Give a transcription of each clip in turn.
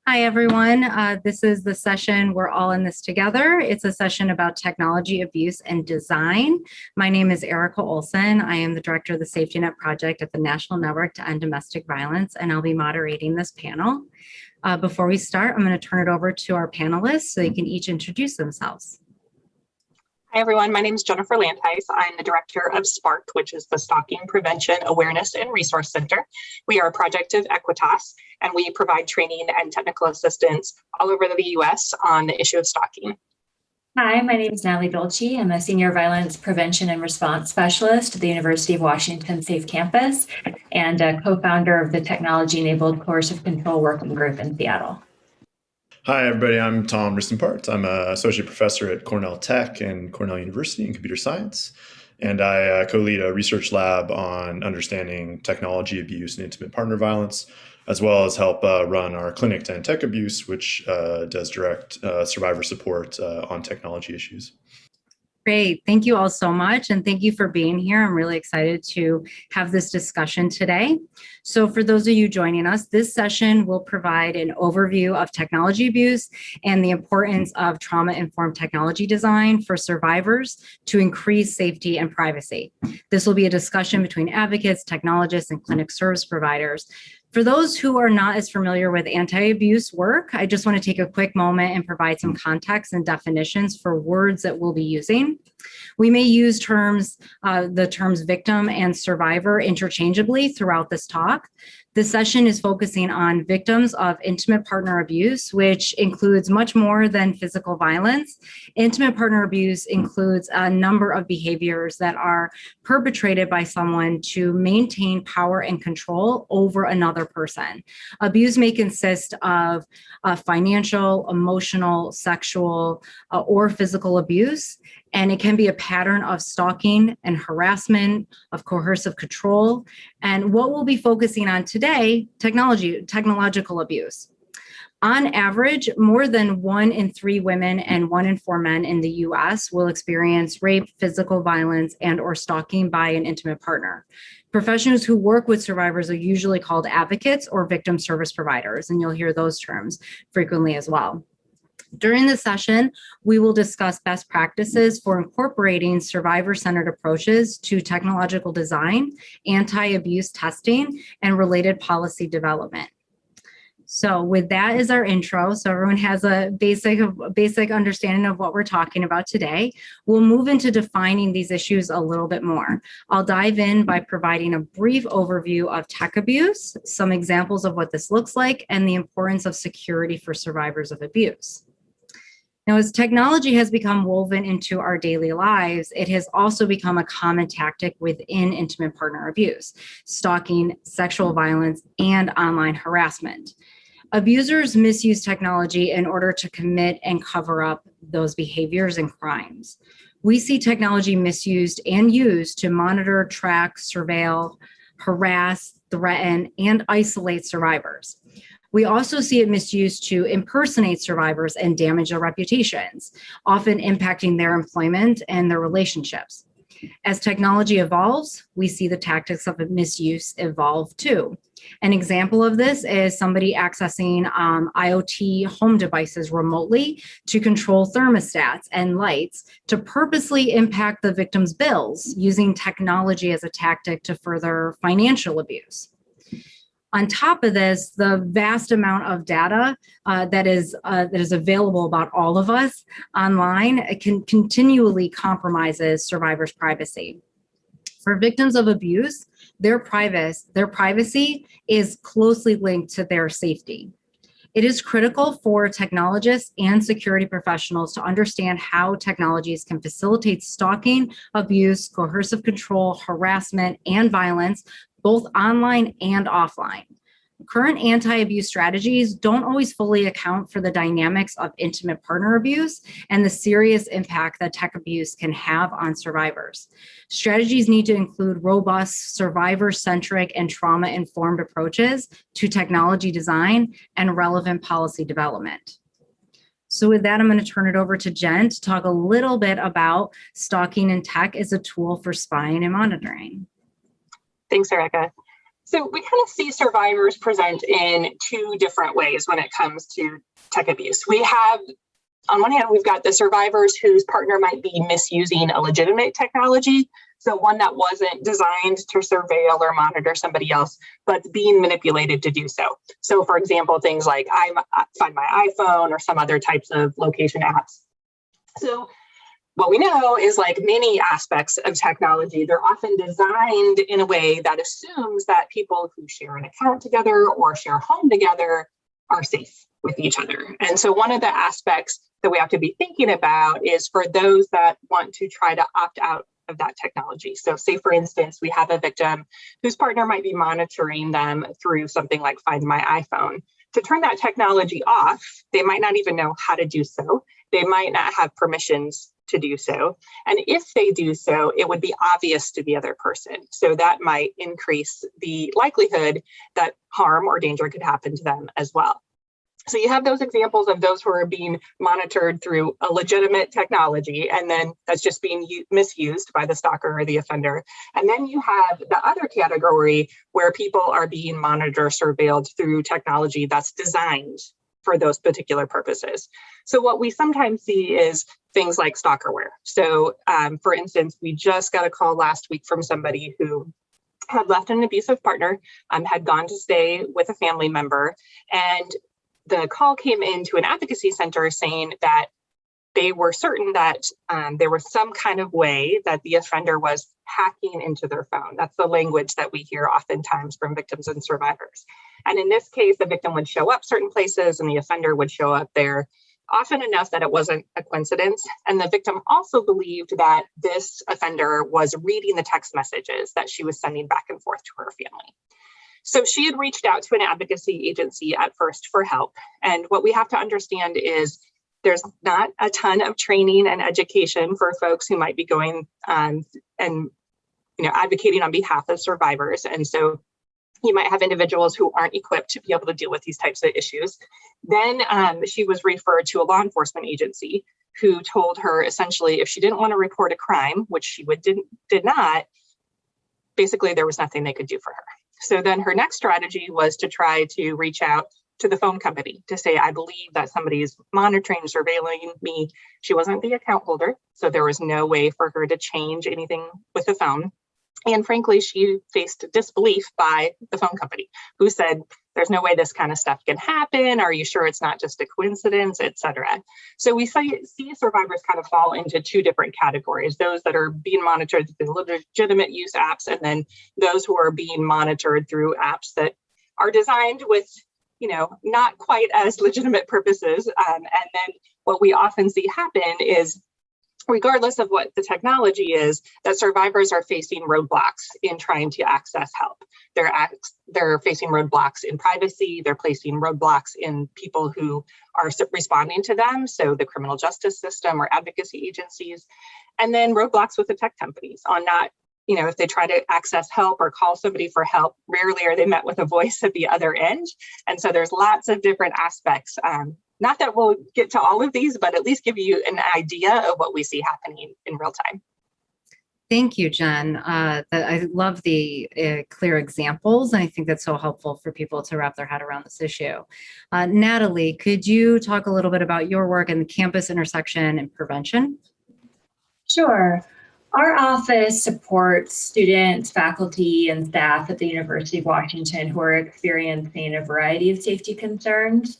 Hi, everyone. This is the session. We're all in this together. It's a session about technology abuse and design. My name is Erica Olson. I am the director of the Safety Net Project at the National Network to End Domestic Violence, and I'll be moderating this panel. Before we start, I'm going to turn it over to our panelists so they can each introduce themselves. Hi, everyone. My name is Jennifer Landheis. I'm the director of SPARC, which is the Stalking Prevention Awareness and Resource Center. We are a project of Equitas, and we provide training and technical assistance all over the U.S. on the issue of stalking. Hi, my name is Natalie Dolce. I'm a senior violence prevention and response specialist at the University of Washington Safe Campus and a co-founder of the Technology-Enabled Coercive Control Working Group in Seattle. Hi, everybody. I'm Tom Ristenpart. I'm an associate professor at Cornell Tech and Cornell University in computer science. And I co-lead a research lab on understanding technology abuse and intimate partner violence, as well as help run our clinic to end tech abuse, which does direct survivor support on technology issues. Great. Thank you all so much. And thank you for being here. I'm really excited to have this discussion today. So for those of you joining us, this session will provide an overview of technology abuse and the importance of trauma-informed technology design for survivors to increase safety and privacy. This will be a discussion between advocates, technologists, and clinic service providers. For those who are not as familiar with anti-abuse work, I just want to take a quick moment and provide some context and definitions for words that we'll be using. We may use the terms victim and survivor interchangeably throughout this talk. This session is focusing on victims of intimate partner abuse, which includes much more than physical violence. Intimate partner abuse includes a number of behaviors that are perpetrated by someone to maintain power and control over another person. Abuse may consist of financial, emotional, sexual, or physical abuse. And it can be a pattern of stalking and harassment, of coercive control. And what we'll be focusing on today, technological abuse. On average, more than 1 in 3 women and 1 in 4 men in the US will experience rape, physical violence, and or stalking by an intimate partner. Professionals who work with survivors are usually called advocates or victim service providers, and you'll hear those terms frequently as well. During the session, we will discuss best practices for incorporating survivor-centered approaches to technological design, anti-abuse testing, and related policy development. So with that as our intro, so everyone has a basic understanding of what we're talking about today, we'll move into defining these issues a little bit more. I'll dive in by providing a brief overview of tech abuse, some examples of what this looks like, and the importance of security for survivors of abuse. Now, as technology has become woven into our daily lives, it has also become a common tactic within intimate partner abuse, stalking, sexual violence, and online harassment. Abusers misuse technology in order to commit and cover up those behaviors and crimes. We see technology misused and used to monitor, track, surveil, harass, threaten, and isolate survivors. We also see it misused to impersonate survivors and damage their reputations, often impacting their employment and their relationships. As technology evolves, we see the tactics of misuse evolve too. An example of this is somebody accessing IoT home devices remotely to control thermostats and lights to purposely impact the victim's bills, using technology as a tactic to further financial abuse. On top of this, the vast amount of data that is available about all of us online can continually compromises survivors' privacy. For victims of abuse, their privacy is closely linked to their safety. It is critical for technologists and security professionals to understand how technologies can facilitate stalking, abuse, coercive control, harassment, and violence, both online and offline. Current anti-abuse strategies don't always fully account for the dynamics of intimate partner abuse and the serious impact that tech abuse can have on survivors. Strategies need to include robust, survivor-centric, and trauma-informed approaches to technology design and relevant policy development. So with that, I'm going to turn it over to Jen to talk a little bit about stalking in tech as a tool for spying and monitoring. Thanks, Erica. So we kind of see survivors present in two different ways when it comes to tech abuse. We have, on one hand, we've got the survivors whose partner might be misusing a legitimate technology. So one that wasn't designed to surveil or monitor somebody else, but being manipulated to do so. So for example, things like Find My iPhone or some other types of location apps. So what we know is like many aspects of technology, they're often designed in a way that assumes that people who share an account together or share a home together are safe with each other. And so one of the aspects that we have to be thinking about is for those that want to try to opt out of that technology. So say, for instance, we have a victim whose partner might be monitoring them through something like Find My iPhone. To turn that technology off, they might not even know how to do so. They might not have permissions to do so. And if they do so, it would be obvious to the other person. So that might increase the likelihood that harm or danger could happen to them as well. So you have those examples of those who are being monitored through a legitimate technology, and then that's just being misused by the stalker or the offender. And then you have the other category where people are being monitored or surveilled through technology that's designed for those particular purposes. So what we sometimes see is things like stalkerware. So for instance, we just got a call last week from somebody who had left an abusive partner, had gone to stay with a family member, and the call came into an advocacy center saying that they were certain that there was some kind of way that the offender was hacking into their phone. That's the language that we hear oftentimes from victims and survivors. And in this case, the victim would show up certain places and the offender would show up there often enough that it wasn't a coincidence. And the victim also believed that this offender was reading the text messages that she was sending back and forth to her family. So she had reached out to an advocacy agency at first for help. And what we have to understand is there's not a ton of training and education for folks who might be going and advocating on behalf of survivors. And so you might have individuals who aren't equipped to be able to deal with these types of issues. Then she was referred to a law enforcement agency who told her essentially if she didn't want to report a crime, which she did not, basically there was nothing they could do for her. So then her next strategy was to try to reach out to the phone company to say, I believe that somebody is monitoring, surveilling me. She wasn't the account holder, so there was no way for her to change anything with the phone. And frankly, she faced disbelief by the phone company, who said, there's no way this kind of stuff can happen. Are you sure it's not just a coincidence, et cetera? So we see survivors kind of fall into two different categories, those that are being monitored through legitimate use apps, and then those who are being monitored through apps that are designed with, not quite as legitimate purposes. And then what we often see happen is, regardless of what the technology is, that survivors are facing roadblocks in trying to access help. They're facing roadblocks in privacy. They're placing roadblocks in people who are responding to them, so the criminal justice system or advocacy agencies, and then roadblocks with the tech companies on not, if they try to access help or call somebody for help, rarely are they met with a voice at the other end. And so there's lots of different aspects. Not that we'll get to all of these, but at least give you an idea of what we see happening in real time. Thank you, Jen. I love the clear examples. And I think that's so helpful for people to wrap their head around this issue. Natalie, could you talk a little bit about your work in the campus intersection and prevention? Sure. Our office supports students, faculty, and staff at the University of Washington who are experiencing a variety of safety concerns.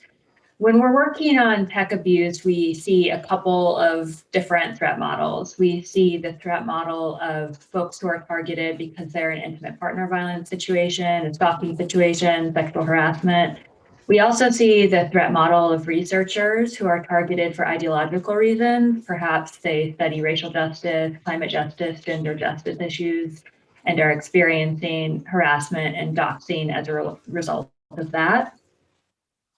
When we're working on tech abuse, we see a couple of different threat models. We see the threat model of folks who are targeted because they're in an intimate partner violence situation, a stalking situation, sexual harassment. We also see the threat model of researchers who are targeted for ideological reasons. Perhaps they study racial justice, climate justice, gender justice issues, and are experiencing harassment and doxing as a result of that.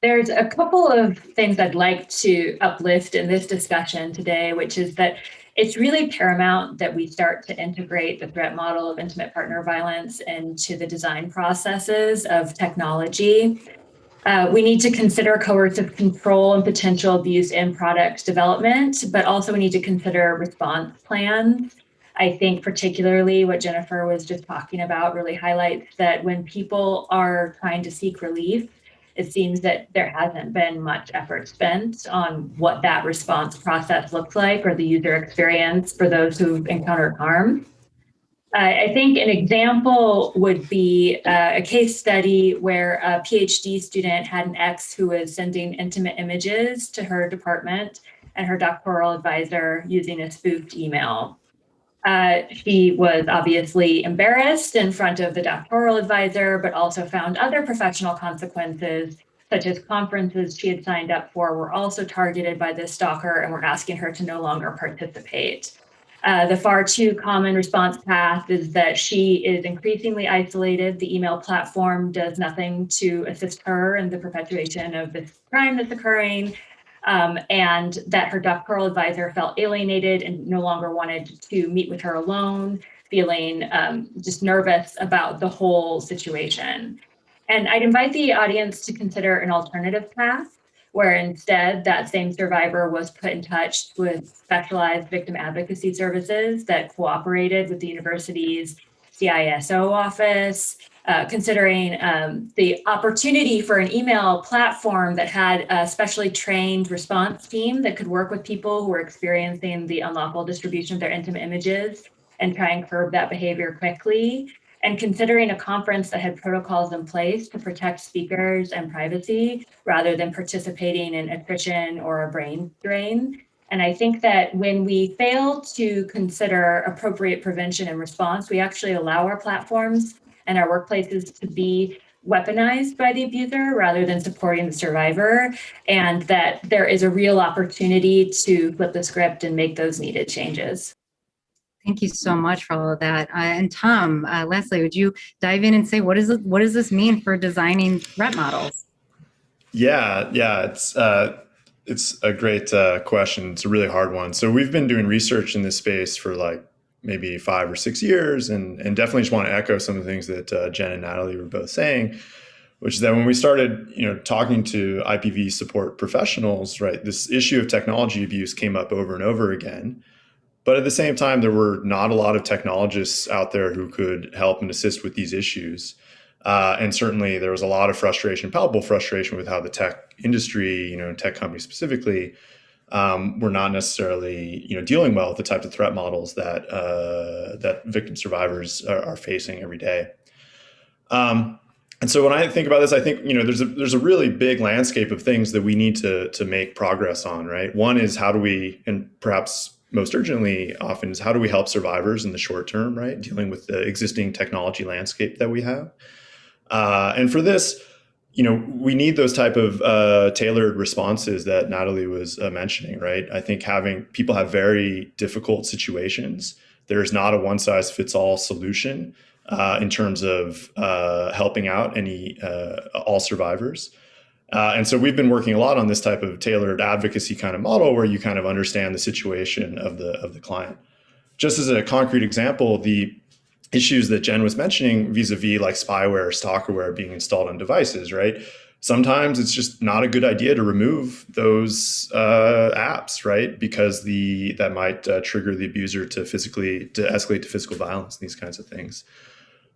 There's a couple of things I'd like to uplift in this discussion today, which is that it's really paramount that we start to integrate the threat model of intimate partner violence into the design processes of technology. We need to consider coercive control and potential abuse in product development, but also we need to consider response plans. I think particularly what Jennifer was just talking about really highlights that when people are trying to seek relief, it seems that there hasn't been much effort spent on what that response process looks like or the user experience for those who've encountered harm. I think an example would be a case study where a PhD student had an ex who was sending intimate images to her department and her doctoral advisor using a spoofed email. She was obviously embarrassed in front of the doctoral advisor, but also found other professional consequences, such as conferences she had signed up for were also targeted by this stalker and were asking her to no longer participate. The far too common response path is that she is increasingly isolated. The email platform does nothing to assist her in the perpetuation of this crime that's occurring, and that her doctoral advisor felt alienated and no longer wanted to meet with her alone, feeling just nervous about the whole situation. And I'd invite the audience to consider an alternative path, where instead that same survivor was put in touch with specialized victim advocacy services that cooperated with the university's CISO office, considering the opportunity for an email platform that had a specially trained response team that could work with people who were experiencing the unlawful distribution of their intimate images and try and curb that behavior quickly. And considering a conference that had protocols in place to protect speakers and privacy rather than participating in attrition or a brain drain. And I think that when we fail to consider appropriate prevention and response, we actually allow our platforms and our workplaces to be weaponized by the abuser rather than supporting the survivor, and that there is a real opportunity to flip the script and make those needed changes. Thank you so much for all of that. And Tom, Leslie, would you dive in and say, what does this mean for designing threat models? Yeah, it's a great question. It's a really hard one. So we've been doing research in this space for like maybe 5 or 6 years, and definitely just want to echo some of the things that Jen and Natalie were both saying, which is that when we started, talking to IPV support professionals, right, this issue of technology abuse came up over and over again. But at the same time, there were not a lot of technologists out there who could help and assist with these issues. And certainly there was a lot of frustration, palpable frustration with how the tech industry, tech companies specifically, were not necessarily, dealing well with the types of threat models that that victim survivors are facing every day. And so when I think about this, I think, there's a really big landscape of things that we need to make progress on, right? One is how do we, and perhaps most urgently often, is how do we help survivors in the short term, right? Dealing with the existing technology landscape that we have. And for this, we need those type of tailored responses that Natalie was mentioning, right? I think having people have very difficult situations. There's not a one size fits all solution in terms of helping out all survivors. And so we've been working a lot on this type of tailored advocacy kind of model where you kind of understand the situation of the client. Just as a concrete example, the issues that Jen was mentioning vis-a-vis like spyware or stalkerware being installed on devices, right? Sometimes it's just not a good idea to remove those apps, right? Because that might trigger the abuser to escalate to physical violence, these kinds of things.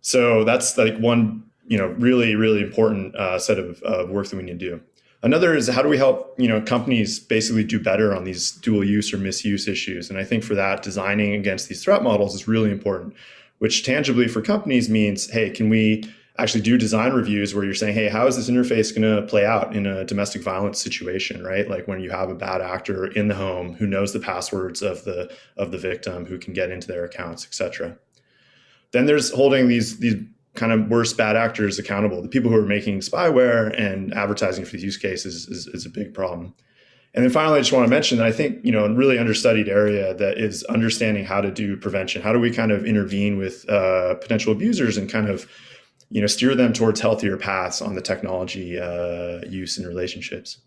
So that's like one really, really important set of work that we need to do. Another is how do we help, companies basically do better on these dual use or misuse issues? And I think for that, designing against these threat models is really important, which tangibly for companies means, hey, can we actually do design reviews where you're saying, hey, how is this interface going to play out in a domestic violence situation, right? Like when you have a bad actor in the home who knows the passwords of the victim, who can get into their accounts, et cetera. Then there's holding these kind of worst bad actors accountable. The people who are making spyware and advertising for these use cases is a big problem. And then finally, I just want to mention that I think, a really understudied area that is understanding how to do prevention. How do we kind of intervene with potential abusers and kind of, steer them towards healthier paths on the technology use in relationships?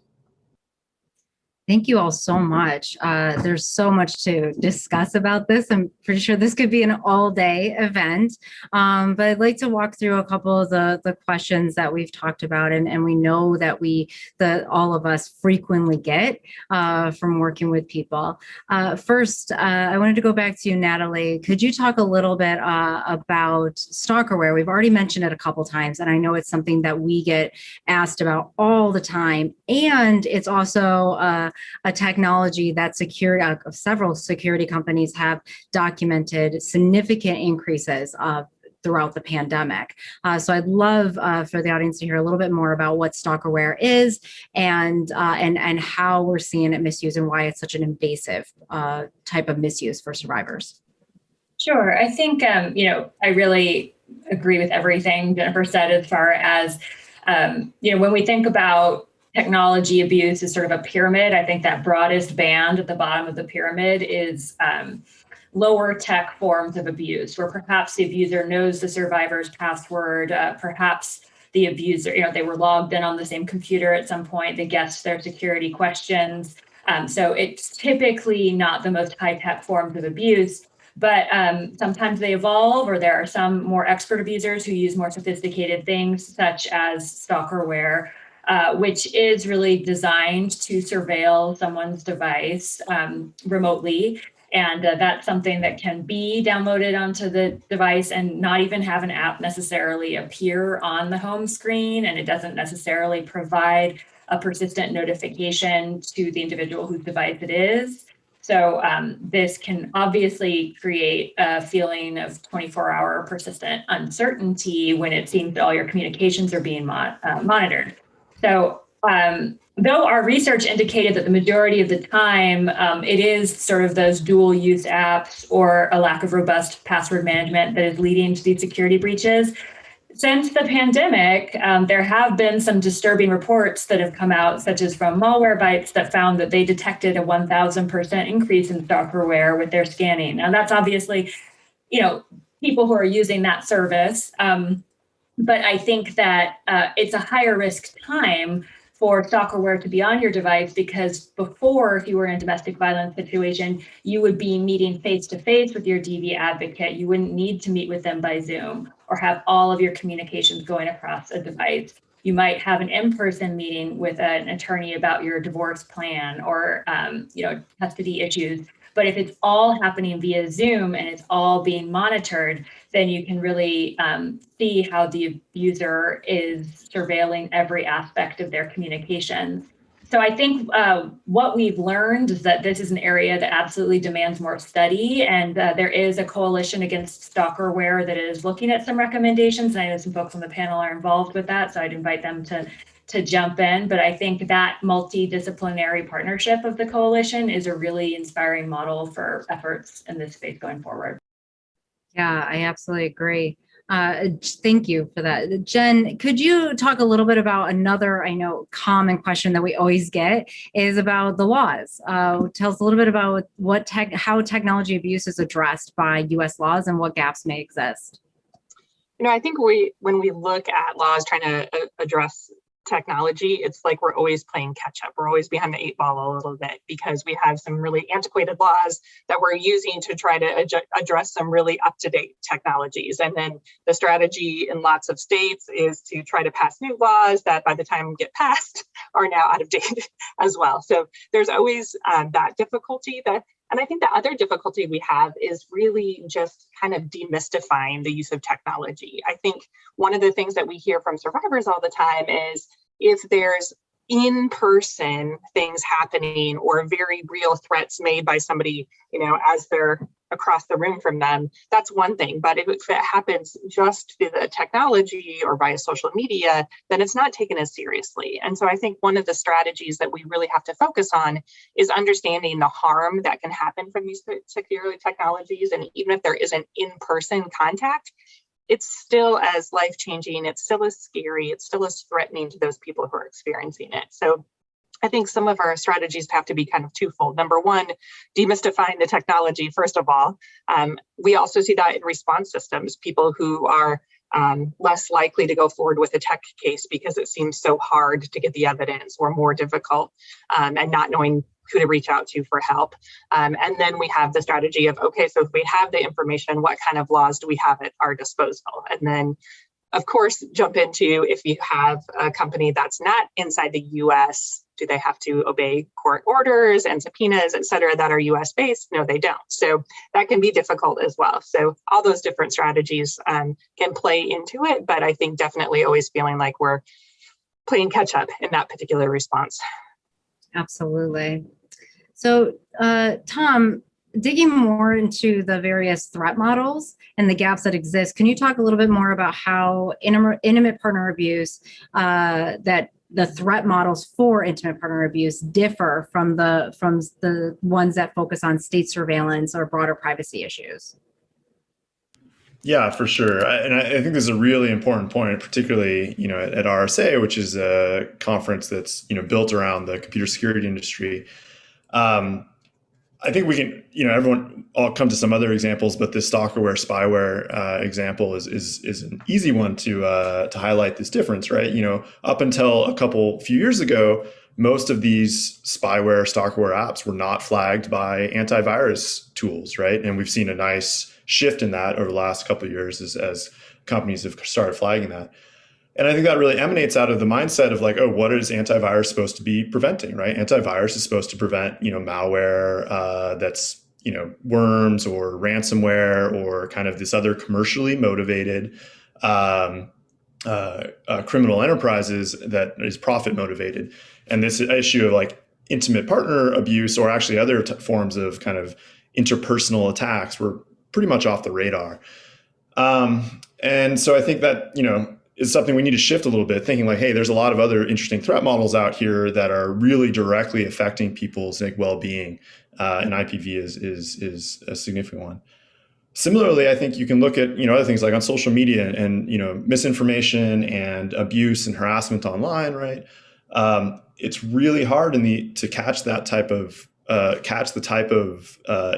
Thank you all so much. There's so much to discuss about this. I'm pretty sure this could be an all-day event, but I'd like to walk through a couple of the questions that we've talked about, and we know that all of us frequently get from working with people. First, I wanted to go back to you, Natalie. Could you talk a little bit about stalkerware? We've already mentioned it a couple times, and I know it's something that we get asked about all the time, and it's also a technology that several security companies have documented significant increases throughout the pandemic. So I'd love for the audience to hear a little bit more about what stalkerware is and how we're seeing it misused and why it's such an invasive type of misuse for survivors. Sure. I think, I really agree with everything Jennifer said as far as, when we think about technology abuse is sort of a pyramid. I think that broadest band at the bottom of the pyramid is lower tech forms of abuse, where perhaps the abuser knows the survivor's password, perhaps the abuser, they were logged in on the same computer at some point, they guessed their security questions. So it's typically not the most high-tech forms of abuse, but sometimes they evolve, or there are some more expert abusers who use more sophisticated things, such as stalkerware, which is really designed to surveil someone's device remotely. And that's something that can be downloaded onto the device and not even have an app necessarily appear on the home screen. And it doesn't necessarily provide a persistent notification to the individual whose device it is. So this can obviously create a feeling of 24-hour persistent uncertainty when it seems that all your communications are being monitored. So though our research indicated that the majority of the time it is sort of those dual use apps or a lack of robust password management that is leading to these security breaches, since the pandemic, there have been some disturbing reports that have come out, such as from Malwarebytes, that found that they detected a 1,000% increase in stalkerware with their scanning. Now that's obviously, people who are using that service. But I think that it's a higher risk time for stalkerware to be on your device, because before, if you were in a domestic violence situation, you would be meeting face-to-face with your DV advocate. You wouldn't need to meet with them by Zoom or have all of your communications going across a device. You might have an in-person meeting with an attorney about your divorce plan or custody issues. But if it's all happening via Zoom and it's all being monitored, then you can really see how the abuser is surveilling every aspect of their communications. So I think what we've learned is that this is an area that absolutely demands more study. And there is a coalition against stalkerware that is looking at some recommendations. And I know some folks on the panel are involved with that, so I'd invite them to jump in. But I think that multidisciplinary partnership of the coalition is a really inspiring model for efforts in this space going forward. Yeah, I absolutely agree. Thank you for that. Jen, could you talk a little bit about another, common question that we always get is about the laws. Tell us a little bit about how technology abuse is addressed by U.S. laws and what gaps may exist. I think when we look at laws trying to address technology, it's like we're always playing catch up. We're always behind the 8 ball a little bit, because we have some really antiquated laws that we're using to try to address some really up-to-date technologies. And then the strategy in lots of states is to try to pass new laws that by the time get passed are now out of date as well. So there's always that difficulty. And I think the other difficulty we have is really just kind of demystifying the use of technology. I think one of the things that we hear from survivors all the time is if there's in-person things happening or very real threats made by somebody, as they're across the room from them, that's one thing. But if it happens just via the technology or via social media, then it's not taken as seriously. And so I think one of the strategies that we really have to focus on is understanding the harm that can happen from these security technologies. And even if there isn't in-person contact, it's still as life-changing, it's still as scary, it's still as threatening to those people who are experiencing it. So I think some of our strategies have to be kind of twofold. Number one, demystifying the technology, first of all. We also see that in response systems, people who are less likely to go forward with a tech case because it seems so hard to get the evidence or more difficult, and not knowing who to reach out to for help. And then we have the strategy of, okay, so if we have the information, what kind of laws do we have at our disposal? And then, of course, jump into if you have a company that's not inside the US, do they have to obey court orders and subpoenas, et cetera, that are US based? No, they don't. So that can be difficult as well. So all those different strategies can play into it, but I think definitely always feeling like we're playing catch up in that particular response. Absolutely. So, Tom, digging more into the various threat models and the gaps that exist, can you talk a little bit more about how intimate partner abuse, that the threat models for intimate partner abuse differ from the ones that focus on state surveillance or broader privacy issues? Yeah, for sure. I think this is a really important point, particularly, at RSA, which is a conference that's, built around the computer security industry. I think we can, everyone, I'll come to some other examples, but this stalkerware, spyware example is an easy one to highlight this difference, right? Up until a few years ago, most of these spyware, stalkerware apps were not flagged by antivirus tools, right? And we've seen a nice shift in that over the last couple of years as companies have started flagging that. And I think that really emanates out of the mindset of like, oh, what is antivirus supposed to be preventing, right? Antivirus is supposed to prevent, malware that's, worms or ransomware or kind of this other commercially motivated criminal enterprises that is profit motivated. And this issue of like intimate partner abuse or actually other forms of kind of interpersonal attacks were pretty much off the radar. And so I think that, is something we need to shift a little bit, thinking like, hey, there's a lot of other interesting threat models out here that are really directly affecting people's well-being, and IPV is a significant one. Similarly, I think you can look at other things like on social media and misinformation and abuse and harassment online, right? It's really hard to catch that type of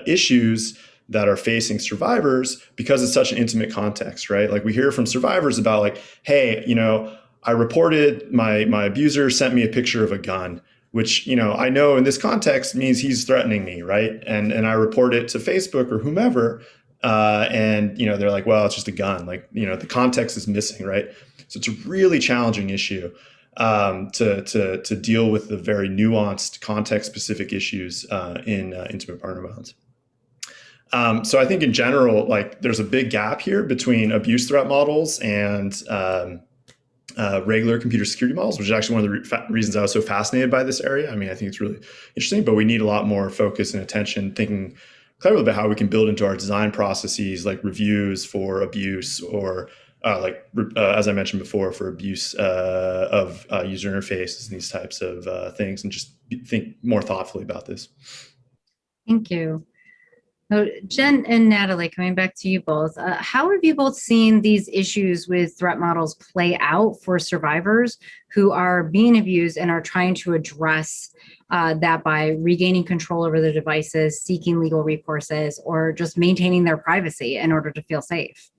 issues that are facing survivors because it's such an intimate context, right? Like we hear from survivors about like, hey, I reported my abuser sent me a picture of a gun, which, I know in this context means he's threatening me, right? And I report it to Facebook or whomever, and they're like, well, it's just a gun. Like, the context is missing, right? So it's a really challenging issue to deal with the very nuanced context-specific issues in intimate partner violence. So I think in general, like there's a big gap here between abuse threat models and regular computer security models, which is actually one of the reasons I was so fascinated by this area. I mean, I think it's really interesting, but we need a lot more focus and attention, thinking cleverly about how we can build into our design processes, like reviews for abuse or as I mentioned before, for abuse of user interfaces and these types of things, and just think more thoughtfully about this. Thank you. So Jen and Natalie, coming back to you both, how have you both seen these issues with threat models play out for survivors who are being abused and are trying to address that by regaining control over their devices, seeking legal recourses, or just maintaining their privacy in order to feel safe?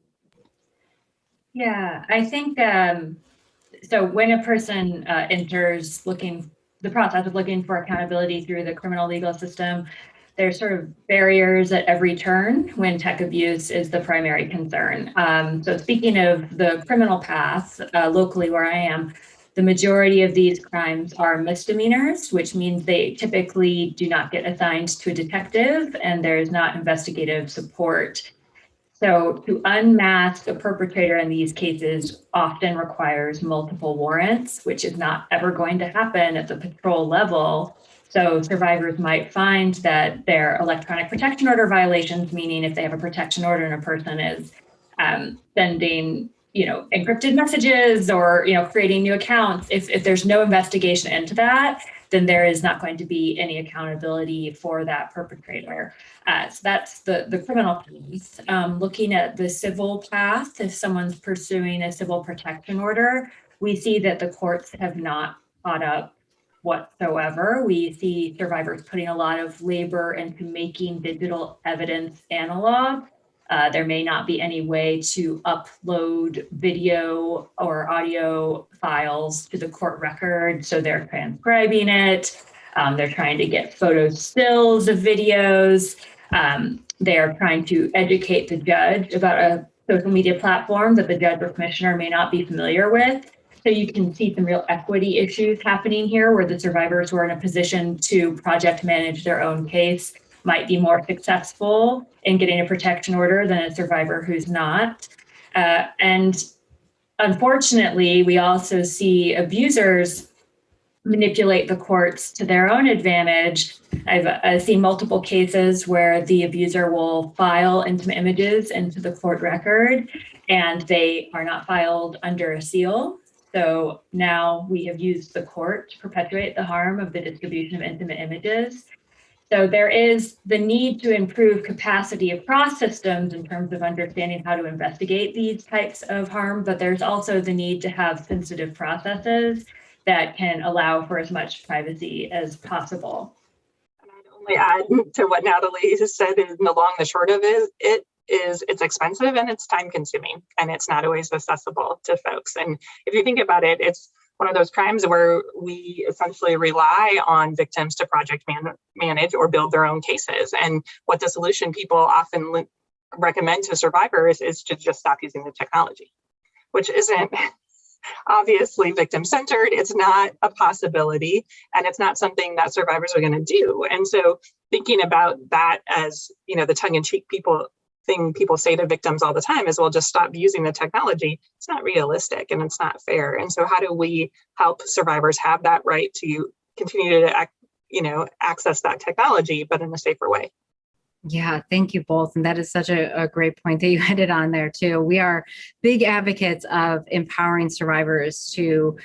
Yeah, I think so. When a person enters the process of looking for accountability through the criminal legal system, there's sort of barriers at every turn when tech abuse is the primary concern. So speaking of the criminal path, locally where I am, the majority of these crimes are misdemeanors, which means they typically do not get assigned to a detective and there's not investigative support. So to unmask a perpetrator in these cases often requires multiple warrants, which is not ever going to happen at the patrol level. So survivors might find that their electronic protection order violations, meaning if they have a protection order and a person is sending, encrypted messages or, creating new accounts, if there's no investigation into that, then there is not going to be any accountability for that perpetrator. So that's the criminal piece. Looking at the civil path, if someone's pursuing a civil protection order, we see that the courts have not caught up whatsoever. We see survivors putting a lot of labor into making digital evidence analog. There may not be any way to upload video or audio files to the court record, so they're transcribing it. They're trying to get photo stills of videos. They're trying to educate the judge about a social media platform that the judge or commissioner may not be familiar with. So you can see some real equity issues happening here where the survivors who are in a position to project manage their own case might be more successful in getting a protection order than a survivor who's not. And unfortunately, we also see abusers manipulate the courts to their own advantage. I've seen multiple cases where the abuser will file intimate images into the court record and they are not filed under a seal. So now we have used the court to perpetuate the harm of the distribution of intimate images. So there is the need to improve capacity across systems in terms of understanding how to investigate these types of harm, but there's also the need to have sensitive processes that can allow for as much privacy as possible. And I'd only add to what Natalie has said, and the long and the short of it is it's expensive and it's time consuming and it's not always accessible to folks. And if you think about it, it's one of those crimes where we essentially rely on victims to project manage or build their own cases. And what the solution people often recommend to survivors is to just stop using the technology, which isn't obviously victim-centered. It's not a possibility, and it's not something that survivors are going to do. And so thinking about that as, the tongue-in-cheek thing people say to victims all the time is, well, just stop using the technology. It's not realistic and it's not fair. And so how do we help survivors have that right to continue to, access that technology, but in a safer way? Yeah, thank you both. And that is such a great point that you headed on there too. We are big advocates of empowering survivors to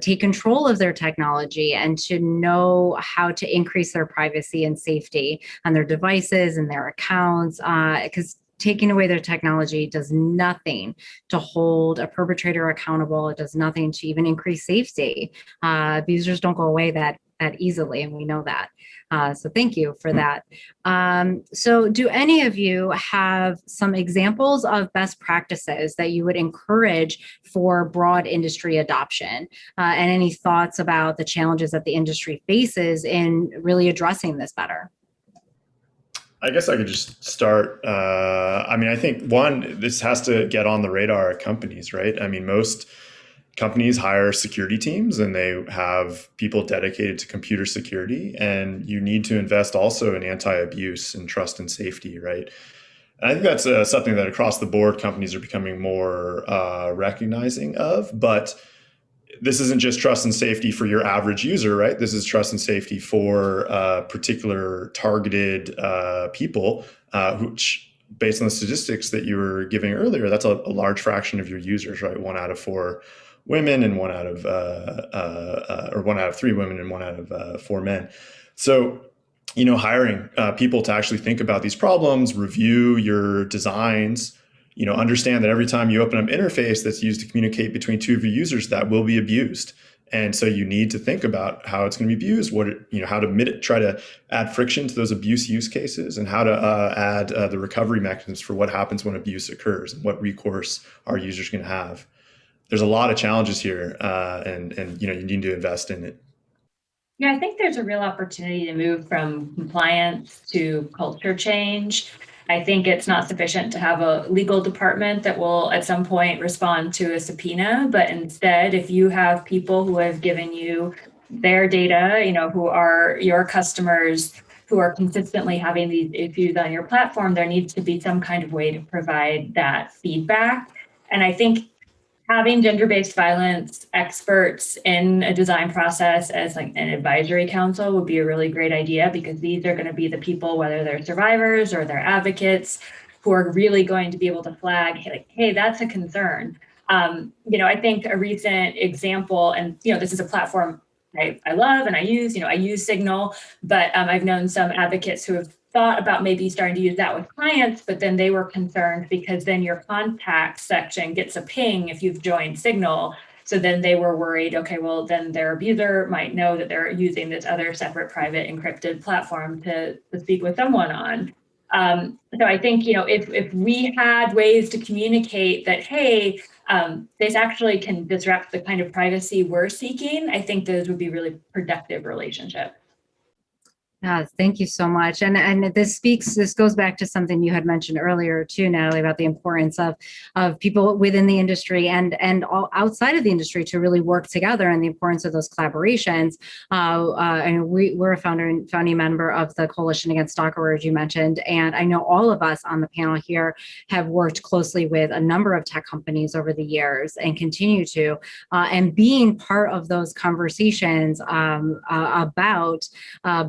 take control of their technology and to know how to increase their privacy and safety on their devices and their accounts, because taking away their technology does nothing to hold a perpetrator accountable. It does nothing to even increase safety. Abusers don't go away that easily, and we know that. So thank you for that. So do any of you have some examples of best practices that you would encourage for broad industry adoption? And any thoughts about the challenges that the industry faces in really addressing this better? I guess I could just start. I think this has to get on the radar of companies, right? Most companies hire security teams and they have people dedicated to computer security, and you need to invest also in anti-abuse and trust and safety, right? And I think that's something that across the board companies are becoming more recognizing of, but this isn't just trust and safety for your average user, right? This is trust and safety for particular targeted people, which, based on the statistics that you were giving earlier, that's a large fraction of your users, right? 1 out of 4 women and 1 out of 3 women and 1 out of 4 men. So, hiring people to actually think about these problems, review your designs, understand that every time you open up an interface that's used to communicate between 2 of your users, that will be abused. And so you need to think about how it's going to be abused, how to try to add friction to those abuse use cases, and how to add the recovery mechanisms for what happens when abuse occurs and what recourse our users can have. There's a lot of challenges here, and you need to invest in it. Yeah, I think there's a real opportunity to move from compliance to culture change. I think it's not sufficient to have a legal department that will at some point respond to a subpoena, but instead, if you have people who have given you their data, who are your customers, who are consistently having these issues on your platform, there needs to be some kind of way to provide that feedback. And I think having gender-based violence experts in a design process as like an advisory council would be a really great idea, because these are going to be the people, whether they're survivors or they're advocates, who are really going to be able to flag, hey, that's a concern. I think a recent example, and this is a platform I love and I use Signal, but I've known some advocates who have thought about maybe starting to use that with clients, but then they were concerned because then your contact section gets a ping if you've joined Signal. So then they were worried, okay, well, then their abuser might know that they're using this other separate private encrypted platform to speak with someone on. So I think, if we had ways to communicate that, hey, this actually can disrupt the kind of privacy we're seeking, I think those would be really productive relationships. Thank you so much. And this goes back to something you had mentioned earlier too, Natalie, about the importance of people within the industry and all outside of the industry to really work together, and the importance of those collaborations. And we're a founding member of the Coalition Against Stalkerware, as you mentioned, and I know all of us on the panel here have worked closely with a number of tech companies over the years and continue to, and being part of those conversations about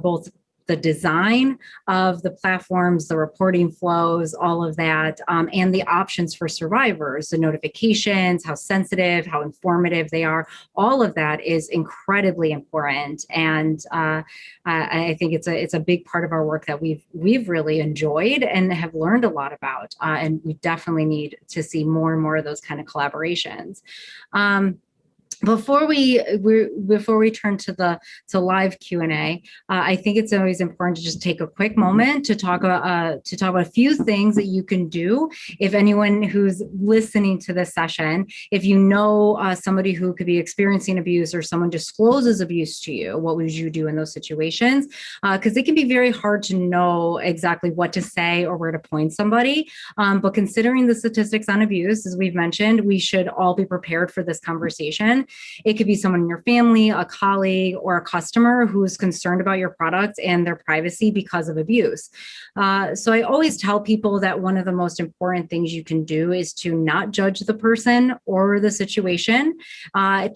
both the design of the platforms, the reporting flows, all of that, and the options for survivors, the notifications, how sensitive, how informative they are. All of that is incredibly important, and I think it's a big part of our work that we've really enjoyed and have learned a lot about. And we definitely need to see more and more of those kind of collaborations. Before we turn to live Q&A, I think it's always important to just take a quick moment to talk about a few things that you can do. If anyone who's listening to this session, if you know somebody who could be experiencing abuse, or someone discloses abuse to you, what would you do in those situations? Because it can be very hard to know exactly what to say or where to point somebody. But considering the statistics on abuse, as we've mentioned, we should all be prepared for this conversation. It could be someone in your family, a colleague, or a customer who is concerned about your product and their privacy because of abuse. So I always tell people that one of the most important things you can do is to not judge the person or the situation,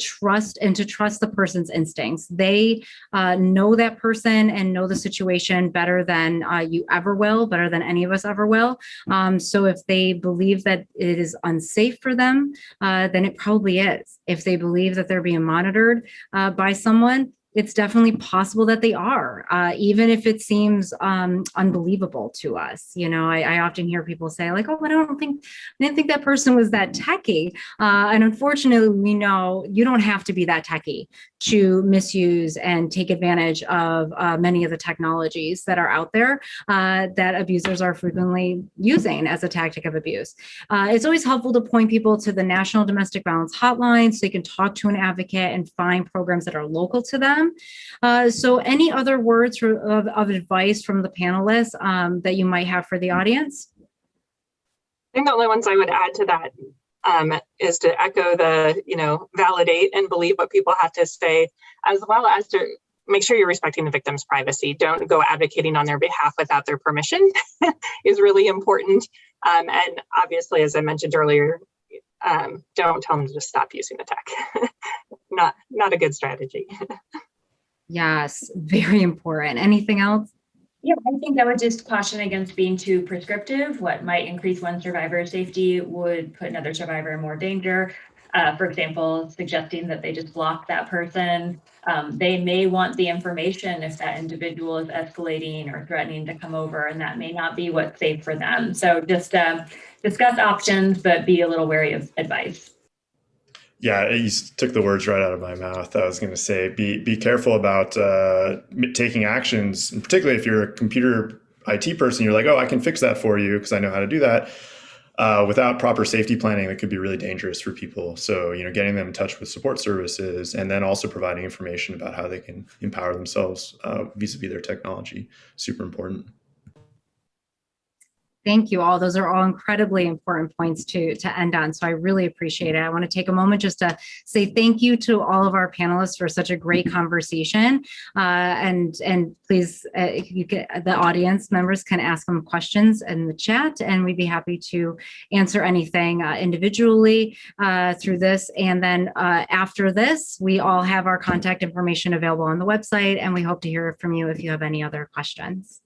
trust the person's instincts. They know that person and know the situation better than you ever will, better than any of us ever will. So if they believe that it is unsafe for them, then it probably is. If they believe that they're being monitored by someone, it's definitely possible that they are, even if it seems unbelievable to us. You know, I often hear people say like, oh, I didn't think that person was that techie. And unfortunately, we know you don't have to be that techie to misuse and take advantage of many of the technologies that are out there that abusers are frequently using as a tactic of abuse. It's always helpful to point people to the National Domestic Violence Hotline so they can talk to an advocate and find programs that are local to them. So any other words of advice from the panelists that you might have for the audience? I think the only ones I would add to that is to echo the, validate and believe what people have to say, as well as to make sure you're respecting the victim's privacy. Don't go advocating on their behalf without their permission is really important. And obviously, as I mentioned earlier, don't tell them to just stop using the tech. Not a good strategy. Yes, very important. Anything else? Yeah, I think I would just caution against being too prescriptive. What might increase one survivor's safety would put another survivor in more danger. For example, suggesting that they just block that person. They may want the information if that individual is escalating or threatening to come over, and that may not be what's safe for them. So just discuss options, but be a little wary of advice. Yeah, you took the words right out of my mouth. I was going to say, be careful about taking actions, and particularly if you're a computer IT person, you're like, oh, I can fix that for you because I know how to do that. Without proper safety planning, that could be really dangerous for people. So, getting them in touch with support services, and then also providing information about how they can empower themselves vis-a-vis their technology, super important. Thank you all. Those are all incredibly important points to end on. So I really appreciate it. I want to take a moment just to say thank you to all of our panelists for such a great conversation. And please, the audience members can ask them questions in the chat, and we'd be happy to answer anything individually through this. And then after this, we all have our contact information available on the website, and we hope to hear from you if you have any other questions.